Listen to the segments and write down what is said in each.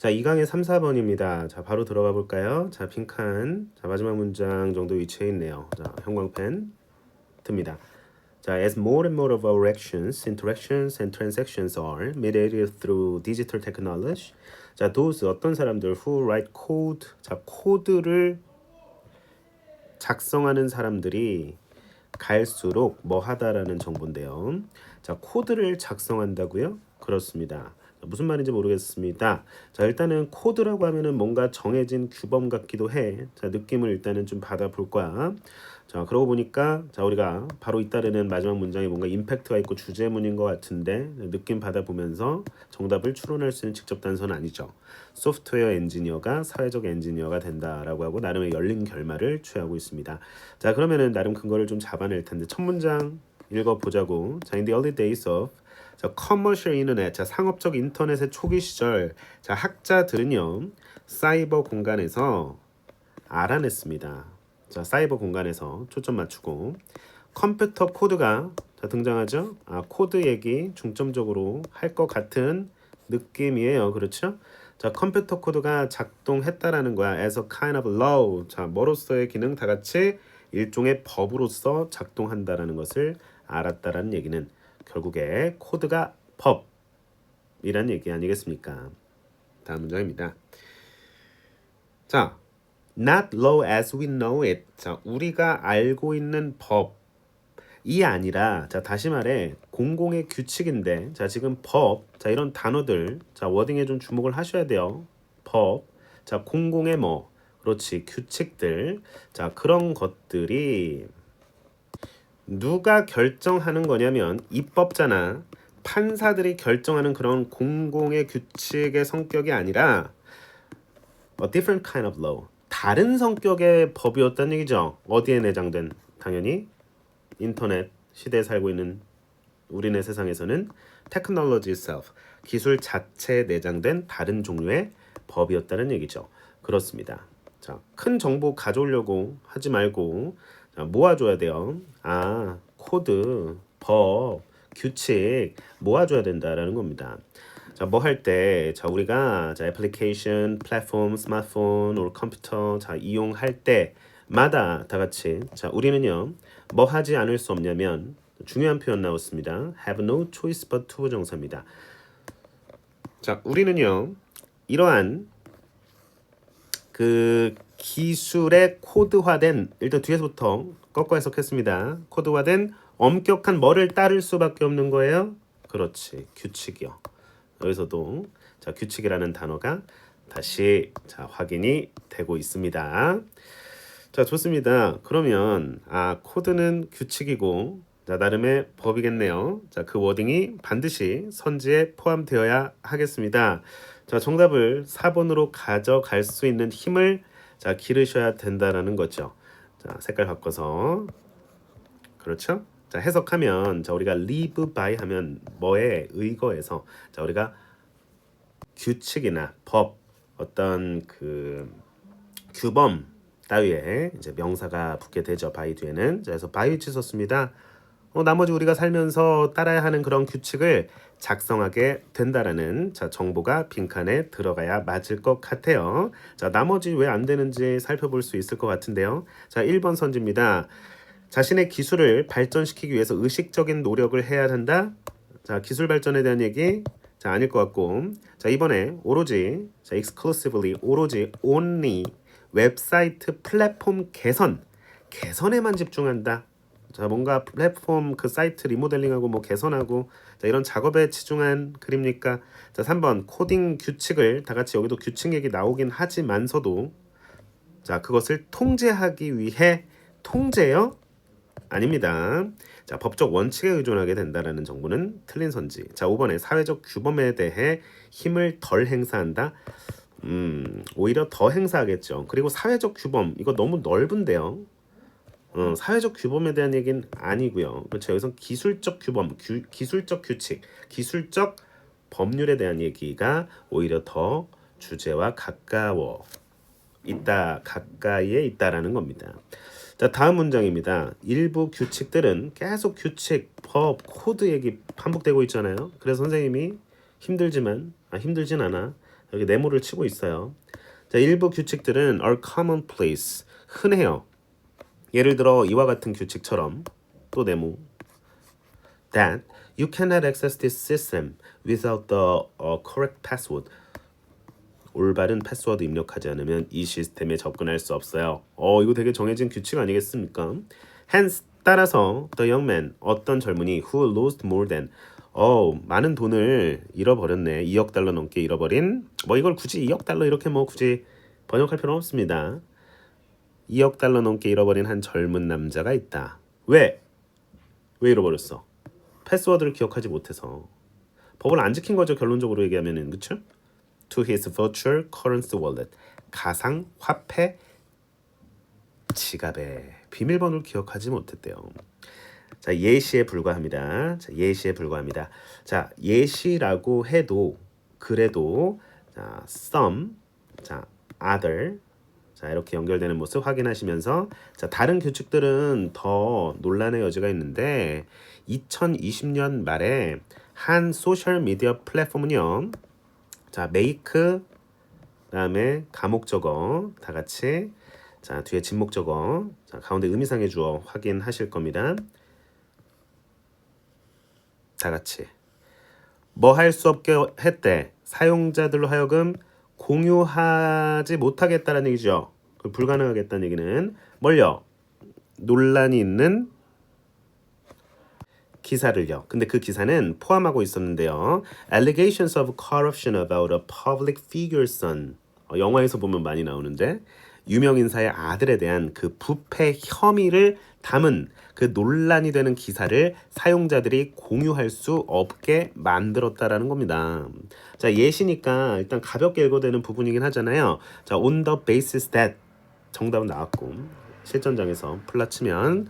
자, 2강의 3, 4번입니다. 자, 바로 들어가 볼까요? 자, 빈칸. 자, 마지막 문장 정도 위치해 있네요. 자, 형광펜 듭니다. 자, as more and more of our actions, interactions, and transactions are mediated through digital technology. 자, those 어떤 사람들 who write code. 자, 코드를 작성하는 사람들이 갈수록 뭐 하다라는 정보인데요. 자, 코드를 작성한다고요? 그렇습니다. 무슨 말인지 모르겠습니다. 자, 일단은 코드라고 하면은 뭔가 정해진 규범 같기도 해. 자, 느낌을 일단은 좀 받아볼 거야. 자, 그러고 보니까 자, 우리가 바로 잇따르는 마지막 문장에 뭔가 임팩트가 있고 주제문인 것 같은데 느낌 받아보면서 정답을 추론할 수 있는 직접 단서는 아니죠. 소프트웨어 엔지니어가 사회적 엔지니어가 된다라고 하고 나름의 열린 결말을 취하고 있습니다. 자, 그러면은 나름 근거를 좀 잡아낼 텐데 첫 문장 읽어보자고. 자, in the early days of 자, 커머셜 인터넷, 자, 상업적 인터넷의 초기 시절, 자, 학자들은요, 사이버 공간에서 알아냈습니다. 자, 사이버 공간에서 초점 맞추고 컴퓨터 코드가 자, 등장하죠. 코드 얘기 중점적으로 할 것 같은 느낌이에요. 그렇죠? 자, 컴퓨터 코드가 작동했다라는 거야. as a kind of law. 자, 뭐로서의 기능 다 같이 일종의 법으로서 작동한다라는 것을 알았다라는 얘기는 결국에 코드가 법이란 얘기 아니겠습니까? 다음 문장입니다. 자, not law as we know it. 자, 우리가 알고 있는 법이 아니라 자, 다시 말해 공공의 규칙인데 자, 지금 법, 자, 이런 단어들 자, 워딩에 좀 주목을 하셔야 돼요. 법, 자, 공공의 뭐 그렇지, 규칙들. 자, 그런 것들이 누가 결정하는 거냐면 입법자나 판사들이 결정하는 그런 공공의 규칙의 성격이 아니라 a different kind of law. 다른 성격의 법이었다는 얘기죠. 어디에 내장된? 당연히 인터넷 시대에 살고 있는 우리네 세상에서는 technology itself, 기술 자체에 내장된 다른 종류의 법이었다는 얘기죠. 그렇습니다. 자, 큰 정보 가져오려고 하지 말고 자, 모아줘야 돼요. 코드, 법, 규칙 모아줘야 된다라는 겁니다. 자, 뭐 할 때, 자, 우리가 자, 애플리케이션, 플랫폼, 스마트폰, or 컴퓨터 자, 이용할 때마다 다 같이 자, 우리는요, 뭐 하지 않을 수 없냐면 중요한 표현 나왔습니다. have no choice but to 정사입니다. 자, 우리는요, 이러한 그 기술의 코드화된 일단 뒤에서부터 꺾어 해석했습니다. 코드화된 엄격한 뭐를 따를 수밖에 없는 거예요? 그렇지, 규칙이요. 여기서도 자, 규칙이라는 단어가 다시 자, 확인이 되고 있습니다. 자, 좋습니다. 그러면 코드는 규칙이고 자, 나름의 법이겠네요. 자, 그 워딩이 반드시 선지에 포함되어야 하겠습니다. 자, 정답을 4번으로 가져갈 수 있는 힘을 자, 기르셔야 된다라는 거죠. 자, 색깔 바꿔서 그렇죠? 자, 해석하면 자, 우리가 live by 하면 뭐에 의거해서 자, 우리가 규칙이나 법 어떤 그 규범 따위에 이제 명사가 붙게 되죠. by 뒤에는. 자, 그래서 by 위치 썼습니다. 나머지 우리가 살면서 따라야 하는 그런 규칙을 작성하게 된다라는 자, 정보가 빈칸에 들어가야 맞을 것 같아요. 자, 나머지 왜 안 되는지 살펴볼 수 있을 것 같은데요. 자, 1번 선지입니다. 자신의 기술을 발전시키기 위해서 의식적인 노력을 해야 한다. 자, 기술 발전에 대한 얘기 자, 아닐 것 같고. 자, 이번에 오로지 자, exclusively 오로지 only 웹사이트 플랫폼 개선에만 집중한다. 자, 뭔가 플랫폼 그 사이트 리모델링하고 뭐 개선하고 자, 이런 작업에 치중한 글입니까? 자, 3번 코딩 규칙을 다 같이 여기도 규칙 얘기 나오긴 하지만서도 자, 그것을 통제하기 위해 통제요? 아닙니다. 자, 법적 원칙에 의존하게 된다라는 정보는 틀린 선지. 자, 5번에 사회적 규범에 대해 힘을 덜 행사한다. 오히려 더 행사하겠죠. 그리고 사회적 규범 이거 너무 넓은데요. 사회적 규범에 대한 얘기는 아니고요. 그렇죠. 여기서 기술적 규범, 기술적 규칙, 기술적 법률에 대한 얘기가 오히려 더 주제와 가까이에 있다라는 겁니다. 자, 다음 문장입니다. 일부 규칙들은 계속 규칙, 법, 코드 얘기 반복되고 있잖아요. 그래서 선생님이 힘들지만 힘들진 않아. 여기 네모를 치고 있어요. 자, 일부 규칙들은 are commonplace. 흔해요. 예를 들어 이와 같은 규칙처럼 또 네모 that you cannot access this system without the correct password. 올바른 패스워드 입력하지 않으면 이 시스템에 접근할 수 없어요. 이거 되게 정해진 규칙 아니겠습니까? Hence 따라서 the young man 어떤 젊은이 who lost more than 많은 돈을 잃어버렸네. 2억 달러 넘게 잃어버린 뭐 이걸 굳이 2억 달러 이렇게 뭐 굳이 번역할 필요는 없습니다. 2억 달러 넘게 잃어버린 한 젊은 남자가 있다. 왜? 왜 잃어버렸어? 패스워드를 기억하지 못해서. 법을 안 지킨 거죠. 결론적으로 얘기하면은. 그쵸? To his virtual currency wallet. 가상 화폐 지갑에 비밀번호를 기억하지 못했대요. 자, 예시에 불과합니다. 자, 예시에 불과합니다. 자, 예시라고 해도 그래도 자, some, 자, other 자, 이렇게 연결되는 모습 확인하시면서 자, 다른 규칙들은 더 논란의 여지가 있는데 2020년 말에 한 소셜 미디어 플랫폼은요. 자, make 그다음에 가목적어 다 같이 자, 뒤에 진목적어 자, 가운데 의미상의 주어 확인하실 겁니다. 다 같이 뭐 할 수 없게 했대. 사용자들로 하여금 공유하지 못하겠다는 얘기죠. 불가능하겠다는 얘기는 뭘요? 논란이 있는 기사를요. 근데 그 기사는 포함하고 있었는데요. Allegations of corruption about a public figure's son. 영화에서 보면 많이 나오는데 유명 인사의 아들에 대한 그 부패 혐의를 담은 그 논란이 되는 기사를 사용자들이 공유할 수 없게 만들었다라는 겁니다. 자, 예시니까 일단 가볍게 읽어도 되는 부분이긴 하잖아요. 자, on the basis that 정답은 나왔고 실전장에서 플라치면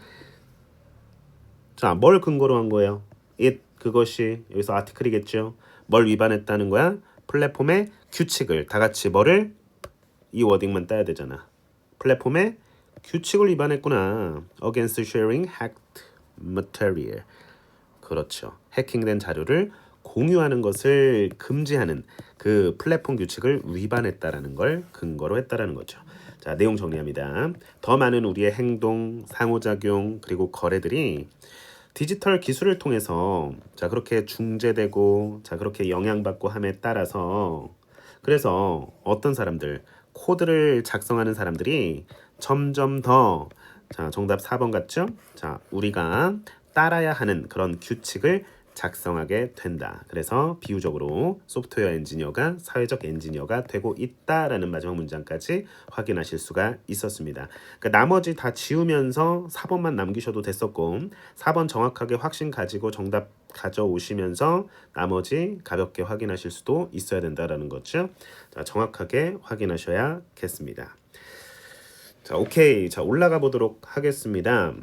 자, 뭘 근거로 한 거예요? it 그것이 여기서 아티클이겠죠. 뭘 위반했다는 거야? 플랫폼의 규칙을 다 같이 뭐를 이 워딩만 따야 되잖아. 플랫폼의 규칙을 위반했구나. Against sharing hacked material. 그렇죠. 해킹된 자료를 공유하는 것을 금지하는 그 플랫폼 규칙을 위반했다라는 걸 근거로 했다라는 거죠. 자, 내용 정리합니다. 더 많은 우리의 행동, 상호작용, 그리고 거래들이 디지털 기술을 통해서 자, 그렇게 중재되고 자, 그렇게 영향받고 함에 따라서 그래서 어떤 사람들 코드를 작성하는 사람들이 점점 더 자, 정답 4번 같죠? 자, 우리가 따라야 하는 그런 규칙을 작성하게 된다. 그래서 비유적으로 소프트웨어 엔지니어가 사회적 엔지니어가 되고 있다라는 마지막 문장까지 확인하실 수가 있었습니다. 그러니까 나머지 다 지우면서 4번만 남기셔도 됐었고 4번 정확하게 확신 가지고 정답 가져오시면서 나머지 가볍게 확인하실 수도 있어야 된다라는 거죠. 자, 정확하게 확인하셔야겠습니다. 자, 오케이. 자, 올라가 보도록 하겠습니다.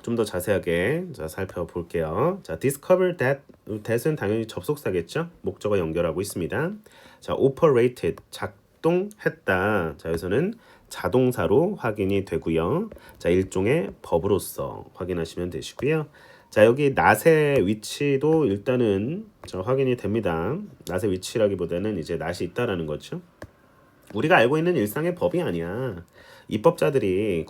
좀 더 자세하게 자, 살펴볼게요. 자, discover that, that은 당연히 접속사겠죠? 목적어 연결하고 있습니다. 자, operated, 작동했다. 자, 여기서는 자동사로 확인이 되고요. 자, 일종의 법으로서 확인하시면 되시고요. 자, 여기 낫의 위치도 일단은 확인이 됩니다. 낫의 위치라기보다는 이제 낫이 있다라는 거죠. 우리가 알고 있는 일상의 법이 아니야. 입법자들이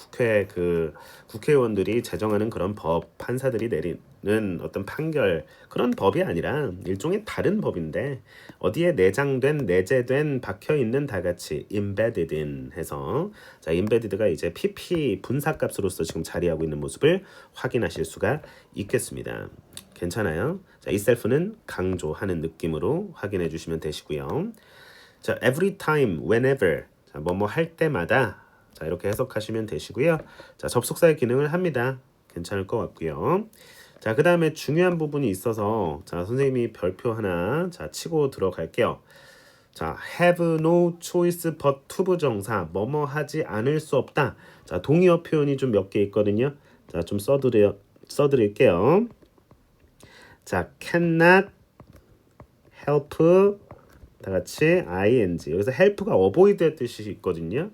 국회의원들이 제정하는 그런 법, 판사들이 내리는 어떤 판결 그런 법이 아니라 일종의 다른 법인데 어디에 내재된 박혀 있는 다 같이 embedded in 해서 자, embedded가 이제 pp 분사값으로서 지금 자리하고 있는 모습을 확인하실 수가 있겠습니다. 괜찮아요? 자, 이 셀프는 강조하는 느낌으로 확인해 주시면 되시고요. 자, every time, whenever, 자, 뭐뭐 할 때마다, 자, 이렇게 해석하시면 되시고요. 자, 접속사의 기능을 합니다. 괜찮을 것 같고요. 자, 그 다음에 중요한 부분이 있어서, 자, 선생님이 별표 하나, 자, 치고 들어갈게요. 자, have no choice but to 부정사, 뭐뭐 하지 않을 수 없다. 자, 동의어 표현이 좀 몇 개 있거든요. 자, 좀 써드릴게요. 자, cannot help 다 같이 ing 여기서 help가 avoid의 뜻이 있거든요.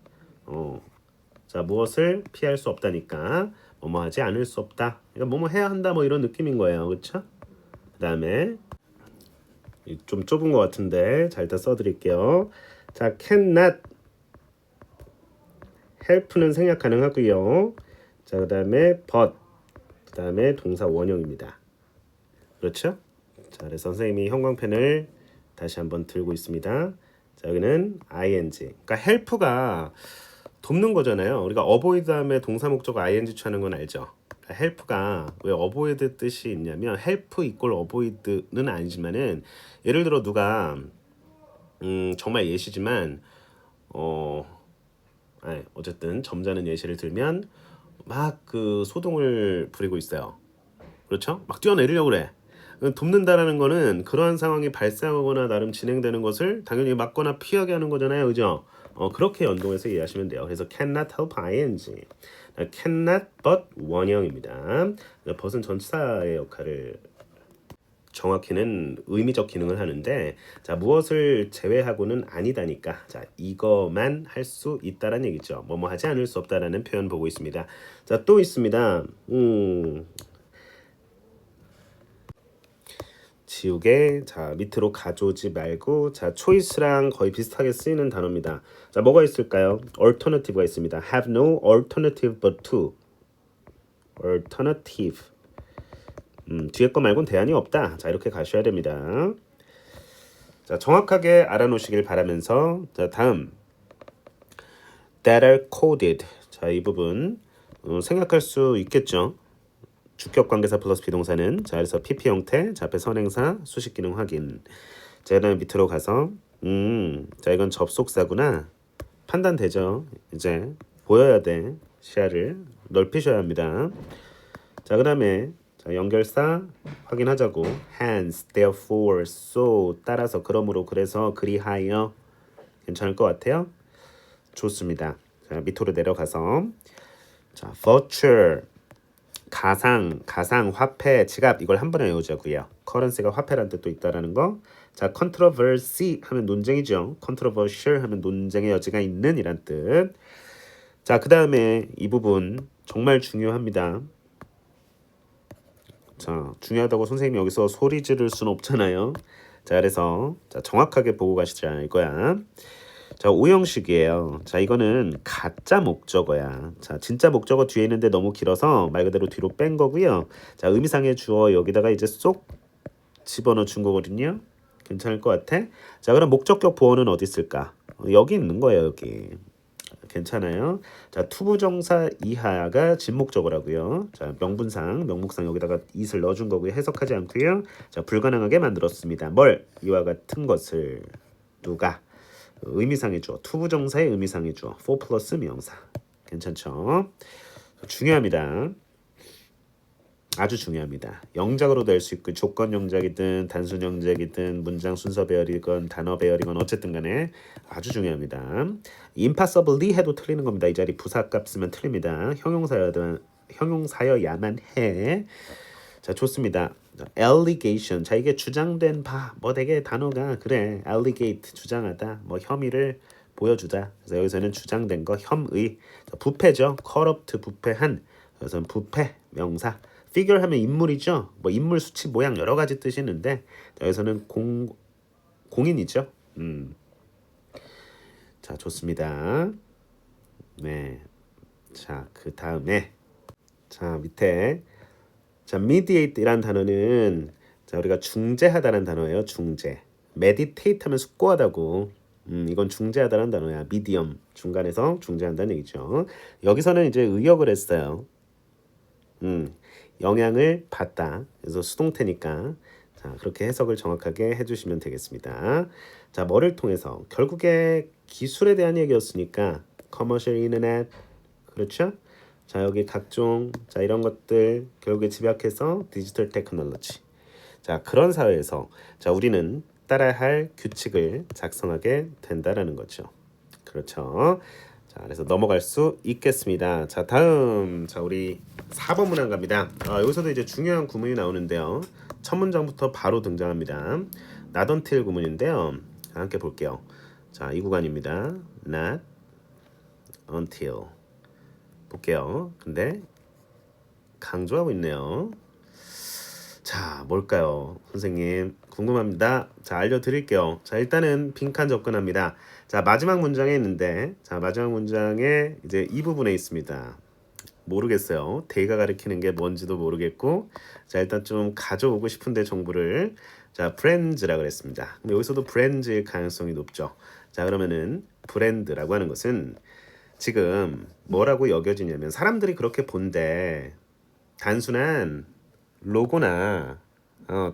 자, 무엇을 피할 수 없다니까 뭐뭐 하지 않을 수 없다. 그러니까 뭐뭐 해야 한다 뭐 이런 느낌인 거예요. 그렇죠? 그다음에 좀 좁은 것 같은데 자 일단 써드릴게요. 자 cannot help는 생략 가능하고요. 자 그다음에 but 그다음에 동사 원형입니다. 그렇죠? 자 그래서 선생님이 형광펜을 다시 한번 들고 있습니다. 자 여기는 ing. 그러니까 help가 돕는 거잖아요. 우리가 avoid 다음에 동사 목적 ing 취하는 건 알죠? 그러니까 help가 왜 avoid 뜻이 있냐면 help equal avoid는 아니지만은 예를 들어 누가 정말 예시지만 어쨌든 점잖은 예시를 들면 막 그 소동을 부리고 있어요. 그렇죠? 막 뛰어내리려고 그래. 돕는다라는 거는 그러한 상황이 발생하거나 나름 진행되는 것을 당연히 막거나 피하게 하는 거잖아요. 그죠? 그렇게 연동해서 이해하시면 돼요. 그래서 cannot help ing. cannot but 원형입니다. but은 전치사의 역할을 정확히는 의미적 기능을 하는데 자 무엇을 제외하고는 아니다니까 자 이거만 할 수 있다라는 얘기죠. 뭐뭐 하지 않을 수 없다라는 표현 보고 있습니다. 자 또 있습니다. 지우개 자 밑으로 가져오지 말고 자 choice랑 거의 비슷하게 쓰이는 단어입니다. 자 뭐가 있을까요? alternative가 있습니다. have no alternative but to alternative 뒤에 거 말고는 대안이 없다. 자 이렇게 가셔야 됩니다. 자 정확하게 알아놓으시길 바라면서 자 다음 that are coded 자 이 부분 생각할 수 있겠죠. 주격 관계사 플러스 비동사는 자 그래서 PP 형태 자 앞에 선행사 수식 기능 확인 자 그다음에 밑으로 가서 자 이건 접속사구나 판단되죠. 이제 보여야 돼. 시야를 넓히셔야 합니다. 자 그다음에 자 연결사 확인하자고 hence, therefore, so 따라서 그러므로 그래서 그리하여 괜찮을 것 같아요. 좋습니다. 자 밑으로 내려가서 자 virtual 가상 화폐 지갑 이걸 한 번에 외우자고요. currency가 화폐란 뜻도 있다라는 거. 자 controversy 하면 논쟁이죠. controversial 하면 논쟁의 여지가 있는 이란 뜻. 자 그다음에 이 부분 정말 중요합니다. 자 중요하다고 선생님이 여기서 소리 지를 수는 없잖아요. 자 그래서 자 정확하게 보고 가시자 이거야. 자 오형식이에요. 자 이거는 가짜 목적어야. 자 진짜 목적어 뒤에 있는데 너무 길어서 말 그대로 뒤로 뺀 거고요. 자 의미상의 주어 여기다가 이제 쏙 집어넣어 준 거거든요. 괜찮을 것 같아? 자 그럼 목적격 보어는 어디 있을까? 여기 있는 거예요. 여기. 괜찮아요. 자 투부정사 이하가 진목적어라고요. 자 명분상 명목상 여기다가 it을 넣어준 거고요. 해석하지 않고요. 자 불가능하게 만들었습니다. 뭘? 이와 같은 것을 누가? 의미상의 주어 투부정사의 의미상의 주어 for 플러스 명사 괜찮죠? 중요합니다. 아주 중요합니다. 영작으로 될 수 있고 조건 영작이든 단순 영작이든 문장 순서 배열이건 단어 배열이건 어쨌든 간에 아주 중요합니다. impossibly 해도 틀리는 겁니다. 이 자리 부사값 쓰면 틀립니다. 형용사여야만 해. 자 좋습니다. allegation 자 이게 주장된 바 뭐 되게 단어가 그래 allegate 주장하다 뭐 혐의를 보여주다 그래서 여기서는 주장된 거 혐의 자, 부패죠 corrupt 부패한 그래서 부패 명사 figure 하면 인물이죠 뭐 인물 수치 모양 여러 가지 뜻이 있는데 자, 여기서는 공인이죠 자 좋습니다 네자 그 다음에 자 밑에 자, mediate이란 단어는 자 우리가 중재하다라는 단어예요. 중재. meditate 하면 숙고하다고. 이건 중재하다라는 단어야. medium 중간에서 중재한다는 얘기죠. 여기서는 이제 의역을 했어요. 영향을 받다. 그래서 수동태니까 자 그렇게 해석을 정확하게 해주시면 되겠습니다. 자 뭐를 통해서 결국에 기술에 대한 얘기였으니까 commercial internet 그렇죠? 자 여기 각종 자 이런 것들 결국에 집약해서 디지털 테크놀로지 자 그런 사회에서 자 우리는 따라야 할 규칙을 작성하게 된다라는 거죠. 그렇죠. 자 그래서 넘어갈 수 있겠습니다. 자 다음 자 우리 4번 문항 갑니다. 여기서도 이제 중요한 구문이 나오는데요. 첫 문장부터 바로 등장합니다. not until 구문인데요. 자, 함께 볼게요. 자 이 구간입니다. not until 볼게요. 근데 강조하고 있네요. 자, 뭘까요? 선생님, 궁금합니다. 자, 알려드릴게요. 자, 일단은 빈칸 접근합니다. 자, 마지막 문장에 있는데, 자, 마지막 문장에 이제 이 부분에 있습니다. 모르겠어요. 대가 가리키는 게 뭔지도 모르겠고, 자, 일단 좀 가져오고 싶은데 정보를, 자, 브랜드라 그랬습니다. 근데 여기서도 브랜드일 가능성이 높죠. 자, 그러면은 브랜드라고 하는 것은 지금 뭐라고 여겨지냐면 사람들이 그렇게 본데 단순한 로고나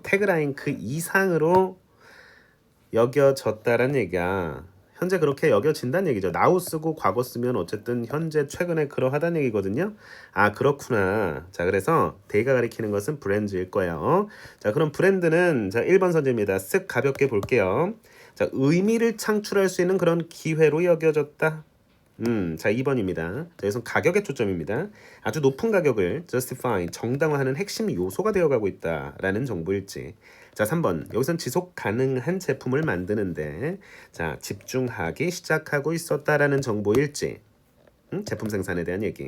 태그라인 그 이상으로 여겨졌다라는 얘기야. 현재 그렇게 여겨진다는 얘기죠. 나우 쓰고 과거 쓰면 어쨌든 현재 최근에 그러하다는 얘기거든요. 아, 그렇구나. 자, 그래서 대가 가리키는 것은 브랜드일 거예요. 자, 그럼 브랜드는 자 1번 선제입니다. 쓱 가볍게 볼게요. 자, 의미를 창출할 수 있는 그런 기회로 여겨졌다. 자 2번입니다. 자, 여기서 가격에 초점입니다. 아주 높은 가격을 justify, 정당화하는 핵심 요소가 되어가고 있다라는 정보일지. 자 3번, 여기선 지속 가능한 제품을 만드는데 자 집중하기 시작하고 있었다라는 정보일지. 제품 생산에 대한 얘기.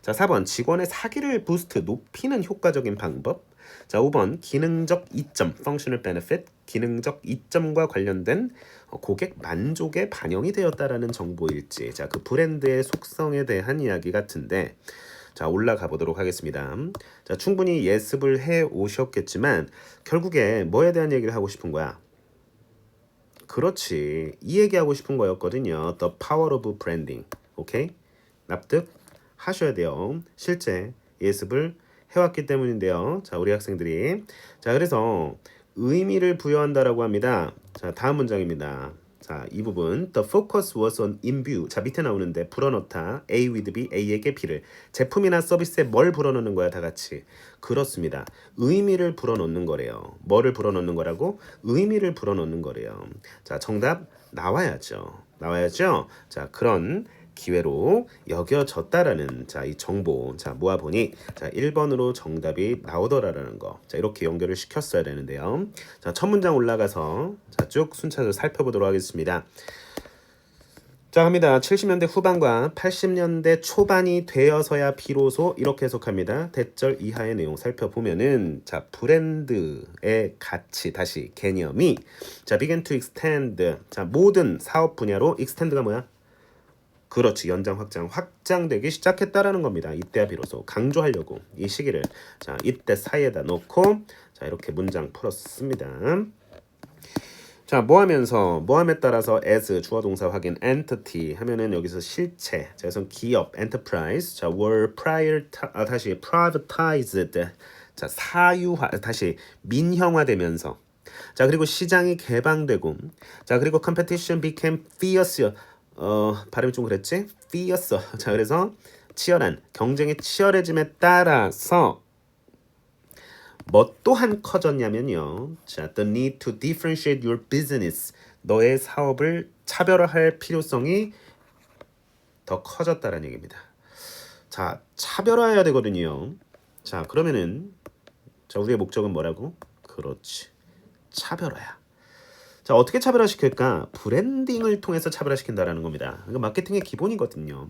자 4번, 직원의 사기를 부스트, 높이는 효과적인 방법. 자 5번, 기능적 이점, functional benefit, 기능적 이점과 관련된 고객 만족에 반영이 되었다라는 정보일지. 자, 그 브랜드의 속성에 대한 이야기 같은데, 자, 올라가 보도록 하겠습니다. 자, 충분히 예습을 해 오셨겠지만 결국에 뭐에 대한 얘기를 하고 싶은 거야? 그렇지, 이 얘기하고 싶은 거였거든요. The power of branding. 오케이? 납득하셔야 돼요. 실제 예습을 해왔기 때문인데요. 자, 우리 학생들이. 자, 그래서 의미를 부여한다라고 합니다. 자, 다음 문장입니다. 자, 이 부분. The focus was on imbue. 자, 밑에 나오는데 불어넣다. A with B, A에게 B를. 제품이나 서비스에 뭘 불어넣는 거야, 다 같이? 그렇습니다. 의미를 불어넣는 거래요. 뭐를 불어넣는 거라고? 의미를 불어넣는 거래요. 자, 정답 나와야죠. 나와야죠. 자, 그런 기회로 여겨졌다라는 자, 이 정보 자 모아보니 자 1번으로 정답이 나오더라라는 거. 자, 이렇게 연결을 시켰어야 되는데요. 자, 첫 문장 올라가서 자, 쭉 순차적으로 살펴보도록 하겠습니다. 자, 합니다. 70년대 후반과 80년대 초반이 되어서야 비로소 이렇게 해석합니다. 대절 이하의 내용 살펴보면은 자, 브랜드의 가치 다시 개념이 자, begin to extend. 자, 모든 사업 분야로 extend가 뭐야? 그렇지, 연장 확장되기 시작했다라는 겁니다. 이때야 비로소 강조하려고 이 시기를 자 이때 사이에다 놓고 자 이렇게 문장 풀었습니다. 자, 뭐함에 따라서 as 주어 동사 확인 entity 하면은 여기서 실체, 자 여기서 기업 enterprise, 자 were 다시 privatized, 자 사유화, 다시 민형화되면서, 자 그리고 시장이 개방되고, 자 그리고 competition became fierce, 발음이 좀 그랬지? fierce. 자 그래서 치열한 경쟁이 치열해짐에 따라서 뭐 또한 커졌냐면요. 자, the need to differentiate your business. 너의 사업을 차별화할 필요성이 더 커졌다는 얘기입니다. 자, 차별화해야 되거든요. 자, 그러면은 자, 우리의 목적은 뭐라고? 그렇지, 차별화야. 자, 어떻게 차별화시킬까? 브랜딩을 통해서 차별화시킨다라는 겁니다. 이거 마케팅의 기본이거든요.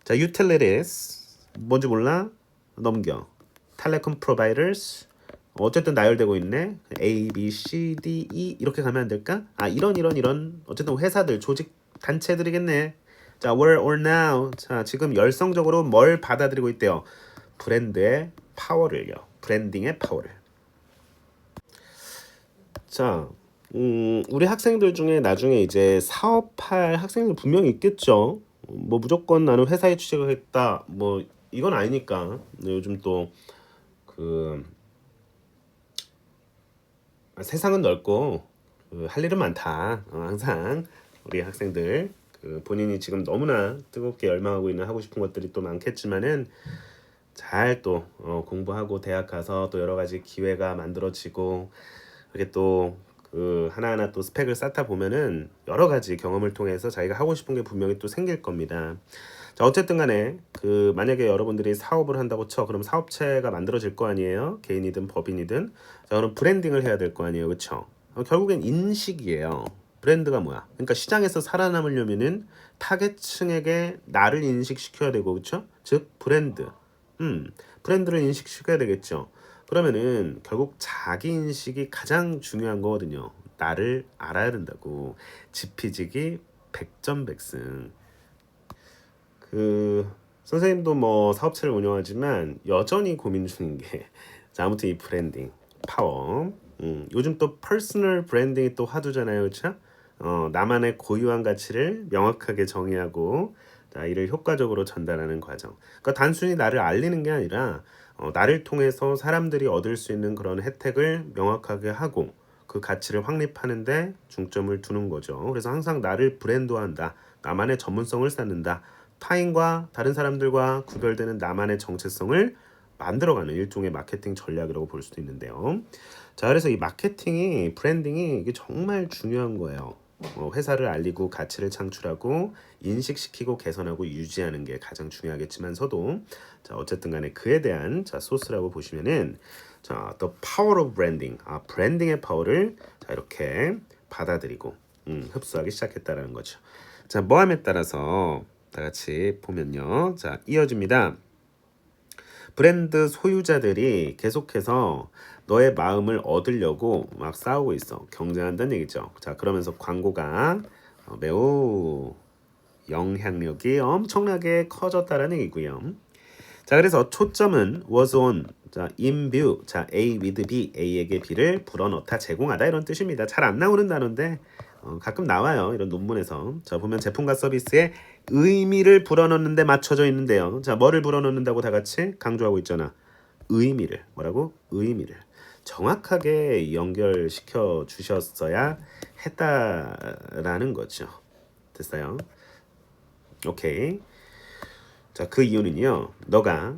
자, utilities 뭔지 몰라? 넘겨. telecom providers 어쨌든 나열되고 있네. A, B, C, D, E 이렇게 가면 안 될까? 아, 이런 어쨌든 회사들, 조직, 단체들이겠네. 자, where or now. 자, 지금 열성적으로 뭘 받아들이고 있대요? 브랜드의 파워를요. 브랜딩의 파워를. 자, 우리 학생들 중에 나중에 이제 사업할 학생들 분명히 있겠죠. 뭐 무조건 나는 회사에 취직을 했다, 뭐 이건 아니니까. 요즘 또 그 세상은 넓고 할 일은 많다. 항상 우리 학생들 본인이 지금 너무나 뜨겁게 열망하고 있는 하고 싶은 것들이 또 많겠지만은 잘 또 공부하고 대학 가서 또 여러 가지 기회가 만들어지고, 이렇게 또 하나하나 또 스펙을 쌓다 보면은 여러 가지 경험을 통해서 자기가 하고 싶은 게 분명히 또 생길 겁니다. 자, 어쨌든 간에 만약에 여러분들이 사업을 한다고 쳐. 그럼 사업체가 만들어질 거 아니에요? 개인이든 법인이든. 자, 그럼 브랜딩을 해야 될 거 아니에요. 그렇죠? 결국엔 인식이에요. 브랜드가 뭐야? 그러니까 시장에서 살아남으려면은 타겟층에게 나를 인식시켜야 되고, 그렇죠? 즉 브랜드. 브랜드를 인식시켜야 되겠죠. 그러면은 결국 자기 인식이 가장 중요한 거거든요. 나를 알아야 된다고. 지피지기 백전백승. 그 선생님도 뭐 사업체를 운영하지만 여전히 고민 중인 게 자, 아무튼 이 브랜딩 파워. 요즘 또 퍼스널 브랜딩이 또 화두잖아요, 그렇죠? 나만의 고유한 가치를 명확하게 정의하고 자, 이를 효과적으로 전달하는 과정. 그러니까 단순히 나를 알리는 게 아니라 나를 통해서 사람들이 얻을 수 있는 그런 혜택을 명확하게 하고 그 가치를 확립하는데 중점을 두는 거죠. 그래서 항상 나를 브랜드화한다. 나만의 전문성을 쌓는다. 타인과 다른 사람들과 구별되는 나만의 정체성을 만들어가는 일종의 마케팅 전략이라고 볼 수도 있는데요. 자, 그래서 이 마케팅이 브랜딩이 이게 정말 중요한 거예요. 회사를 알리고 가치를 창출하고 인식시키고 개선하고 유지하는 게 가장 중요하겠지만서도 자, 어쨌든 간에 그에 대한 자, 소스라고 보시면은 자, the power of branding. 브랜딩의 파워를 자, 이렇게 받아들이고 흡수하기 시작했다라는 거죠. 자, 뭐함에 따라서 다 같이 보면요. 자, 이어집니다. 브랜드 소유자들이 계속해서 너의 마음을 얻으려고 막 싸우고 있어. 경쟁한다는 얘기죠. 자, 그러면서 광고가 매우 영향력이 엄청나게 커졌다라는 얘기고요. 자, 그래서 초점은 was on. 자, in view. 자, A with B. A에게 B를 불어넣다, 제공하다 이런 뜻입니다. 잘 안 나오는 단어인데 가끔 나와요. 이런 논문에서. 자, 보면 제품과 서비스에 의미를 불어넣는데 맞춰져 있는데요. 자, 뭐를 불어넣는다고 다 같이 강조하고 있잖아. 의미를. 뭐라고? 의미를. 정확하게 연결시켜 주셨어야 했다라는 거죠. 됐어요? 오케이. 자, 그 이유는요. 너가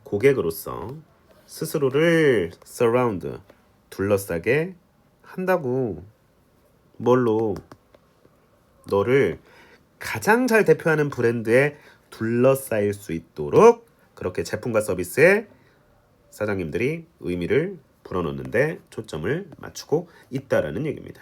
고객으로서 스스로를 surround, 둘러싸게 한다고. 뭘로? 너를 가장 잘 대표하는 브랜드에 둘러싸일 수 있도록 그렇게 제품과 서비스에 사장님들이 의미를 불어넣는데 초점을 맞추고 있다라는 얘기입니다.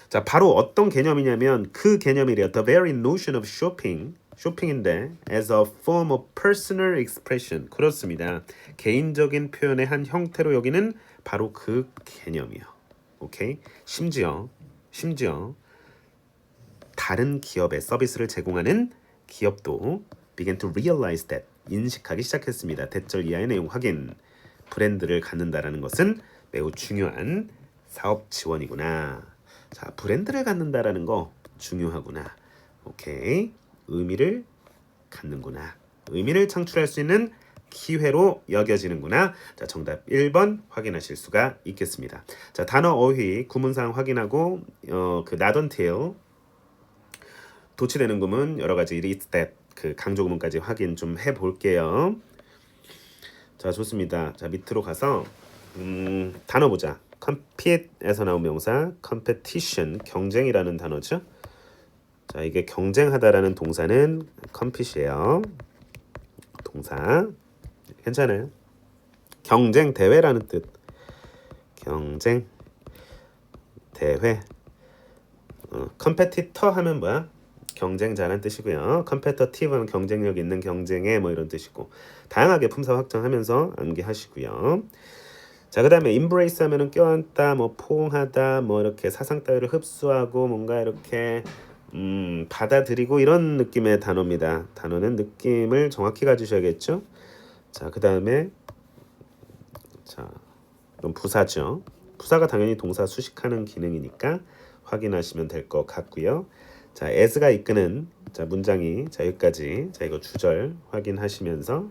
자, 바로 어떤 개념이냐면 그 개념이래요. The very notion of shopping. 쇼핑인데 as a form of personal expression. 그렇습니다. 개인적인 표현의 한 형태로 여기는 바로 그 개념이요. 오케이? 심지어 다른 기업의 서비스를 제공하는 기업도 began to realize that. 인식하기 시작했습니다. 대절 이하의 내용 확인. 브랜드를 갖는다라는 것은 매우 중요한 사업 지원이구나. 자, 브랜드를 갖는다라는 거 중요하구나. 오케이. 의미를 갖는구나. 의미를 창출할 수 있는 기회로 여겨지는구나. 자, 정답 1번 확인하실 수가 있겠습니다. 자, 단어 어휘 구문상 확인하고 그 not until 도치되는 구문 여러 가지 it, that 그 강조 구문까지 확인 좀 해볼게요. 자, 좋습니다. 자, 밑으로 가서 단어 보자. compete에서 나온 명사 competition, 경쟁이라는 단어죠. 자, 이게 경쟁하다라는 동사는 compet이에요. 동사 괜찮아요. 경쟁 대회라는 뜻. 경쟁 대회. competitor 하면 뭐야? 경쟁자라는 뜻이고요. competitive 하면 경쟁력 있는, 경쟁에 뭐 이런 뜻이고 다양하게 품사 확장하면서 암기하시고요. 자, 그 다음에 embrace 하면은 껴안다, 뭐 포옹하다, 뭐 이렇게 사상 따위를 흡수하고 뭔가 이렇게 받아들이고 이런 느낌의 단어입니다. 단어는 느낌을 정확히 가지셔야겠죠. 자, 그 다음에 자, 이건 부사죠. 부사가 당연히 동사 수식하는 기능이니까 확인하시면 될 것 같고요. 자, as가 이끄는 자, 문장이 자, 여기까지. 자, 이거 주절 확인하시면서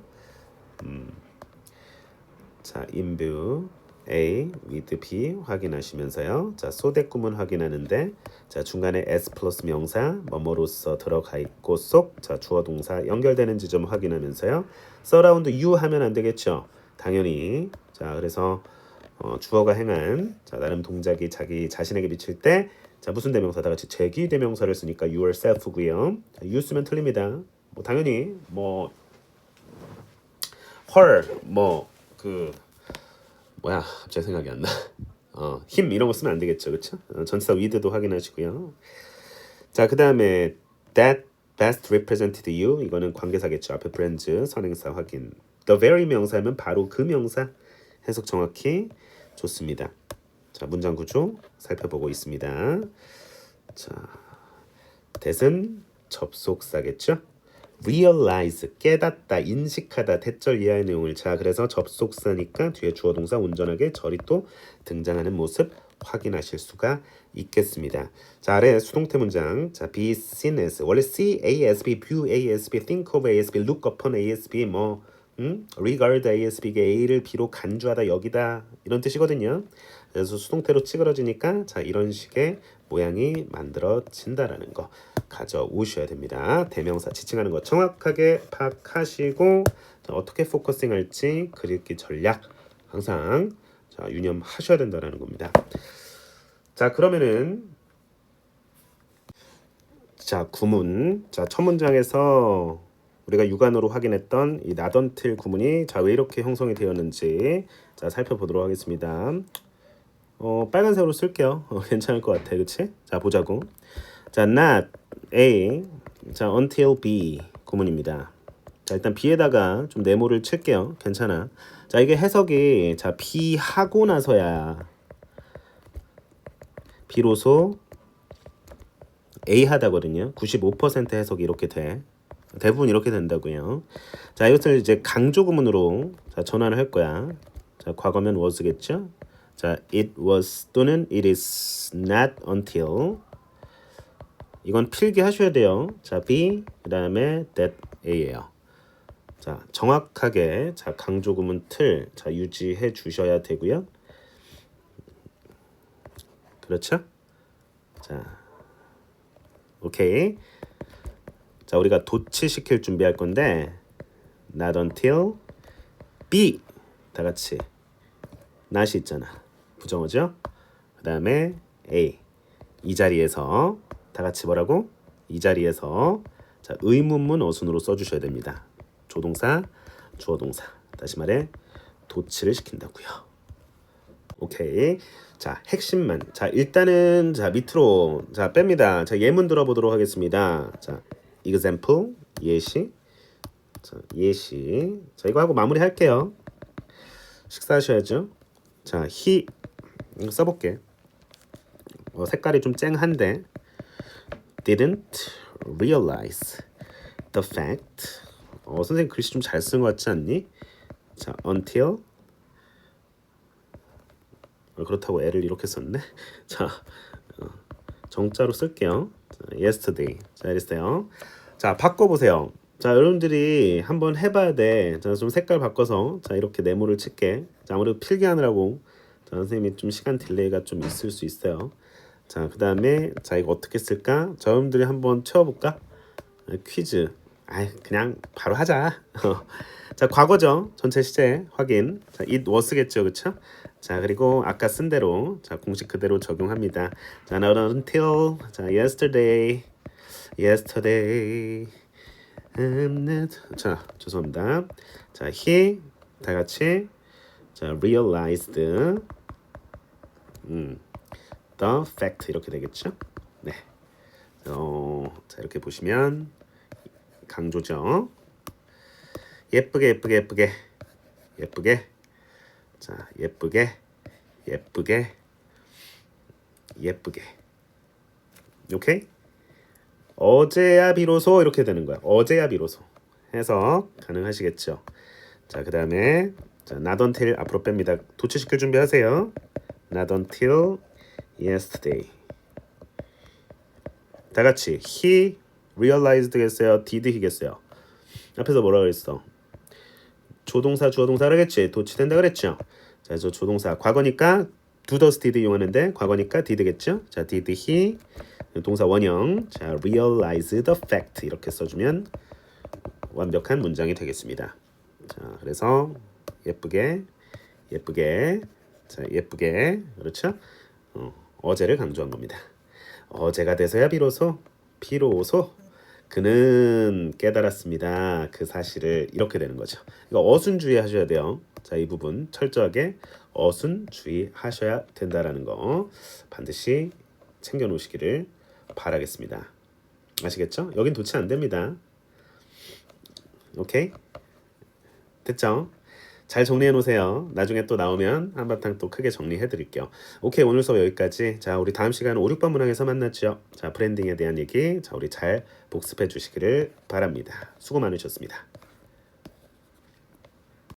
자, in view A with B 확인하시면서요. 자, 소대 구문 확인하는데 자, 중간에 S 플러스 명사 뭐뭐로서 들어가 있고 속 자, 주어 동사 연결되는 지점 확인하면서요. surround you 하면 안 되겠죠. 당연히. 자, 그래서 주어가 행한 자, 나름 동작이 자기 자신에게 미칠 때 자, 무슨 대명사 다 같이 제기 대명사를 쓰니까 yourself고요. 자, you 쓰면 틀립니다. 뭐 당연히 뭐 her 뭐 그 뭐야 갑자기 생각이 안 나. 힘 이런 거 쓰면 안 되겠죠, 그렇죠? 전치사 with도 확인하시고요. 자, 그 다음에 that best represented you 이거는 관계사겠죠. 앞에 브랜드 선행사 확인 the very 명사면 바로 그 명사. 해석 정확히 좋습니다. 자, 문장 구조 살펴보고 있습니다. 자, that은 접속사겠죠? realize 깨닫다, 인식하다, 대절 이하의 내용을. 자, 그래서 접속사니까 뒤에 주어 동사 온전하게 절이 또 등장하는 모습 확인하실 수가 있겠습니다. 자, 아래 수동태 문장. 자, be seen as 원래 see ASB, view ASB, think of ASB, look upon ASB regard ASB가 A를 B로 간주하다, 여기다 이런 뜻이거든요. 그래서 수동태로 찌그러지니까 자, 이런 식의 모양이 만들어진다라는 거 가져오셔야 됩니다. 대명사 지칭하는 거 정확하게 파악하시고 자, 어떻게 포커싱 할지 글읽기 전략 항상 자, 유념하셔야 된다는 겁니다. 자, 그러면은 자, 구문. 자, 첫 문장에서 우리가 육안으로 확인했던 이 not until 구문이 자, 왜 이렇게 형성이 되었는지 자, 살펴보도록 하겠습니다. 빨간색으로 쓸게요. 괜찮을 것 같아. 그치? 자, 보자고. 자, not A. 자, until B 구문입니다. 자, 일단 B에다가 좀 네모를 칠게요. 괜찮아. 자, 이게 해석이 자, B 하고 나서야 비로소 A 하다거든요. 95% 해석이 이렇게 돼. 대부분 이렇게 된다고요. 자, 이것을 이제 강조 구문으로 자, 전환을 할 거야. 자, 과거면 was겠죠? 자, it was 또는 it is not until. 이건 필기 하셔야 돼요. 자, be 그다음에 that A예요. 자, 정확하게 자, 강조 구문 틀 자, 유지해 주셔야 되고요. 그렇죠? 자, 오케이. 자, 우리가 도치시킬 준비할 건데 not until B 다 같이 not이 있잖아. 부정어죠? 그 다음에 A 이 자리에서 다 같이 뭐라고? 이 자리에서 자, 의문문 어순으로 써주셔야 됩니다. 조동사, 주어동사. 다시 말해 도치를 시킨다고요. 오케이. 자, 핵심만. 자, 일단은 자, 밑으로 자, 뺍니다. 자, 예문 들어보도록 하겠습니다. 자, example 예시. 자, 예시. 자, 이거 하고 마무리 할게요. 식사하셔야죠. 자, he 이거 써볼게. 색깔이 좀 쨍한데 didn't realize the fact. 선생님 글씨 좀 잘 쓴 것 같지 않니? 자, until 그렇다고 L을 이렇게 썼네. 자, 정자로 쓸게요. 자, yesterday. 자, 이랬어요. 자, 바꿔보세요. 자, 여러분들이 한번 해봐야 돼. 자, 좀 색깔 바꿔서 자, 이렇게 네모를 칠게. 자, 아무래도 필기하느라고 자, 선생님이 좀 시간 딜레이가 좀 있을 수 있어요. 자, 그 다음에 자, 이거 어떻게 쓸까? 자, 여러분들이 한번 채워볼까? 퀴즈. 그냥 바로 하자. 자, 과거죠. 전체 시제 확인. 자, it was겠죠, 그렇죠? 자, 그리고 아까 쓴 대로 자, 공식 그대로 적용합니다. 자, not until 자, yesterday. 자, 죄송합니다. 자, he 다 같이 자, realized the fact 이렇게 되겠죠? 네. 자, 이렇게 보시면 강조죠. 예쁘게 자, 예쁘게 오케이? 어제야 비로소 이렇게 되는 거야. 어제야 비로소 해석 가능하시겠죠? 자, 그 다음에 자, not until 앞으로 뺍니다. 도치시킬 준비하세요. not until yesterday. 다 같이 he realized겠어요? did he겠어요? 앞에서 뭐라 그랬어? 조동사, 주어동사 하겠지? 도치된다 그랬죠? 자, 그래서 조동사 과거니까 do, does, did 이용하는데 과거니까 did겠죠? 자, did he 동사 원형 자, realize the fact 이렇게 써주면 완벽한 문장이 되겠습니다. 자, 그래서 예쁘게 자, 예쁘게 그렇죠? 어제를 강조한 겁니다. 어제가 돼서야 비로소 그는 깨달았습니다. 그 사실을 이렇게 되는 거죠. 이거 어순 주의하셔야 돼요. 자, 이 부분 철저하게 어순 주의하셔야 된다라는 거 반드시 챙겨 놓으시기를 바라겠습니다. 아시겠죠? 여긴 도치 안 됩니다. 오케이? 됐죠? 잘 정리해 놓으세요. 나중에 또 나오면 한바탕 또 크게 정리해 드릴게요. 오케이, 오늘 수업 여기까지. 자, 우리 다음 시간 5, 6번 문항에서 만났죠. 자, 브랜딩에 대한 얘기, 자, 우리 잘 복습해 주시기를 바랍니다. 수고 많으셨습니다.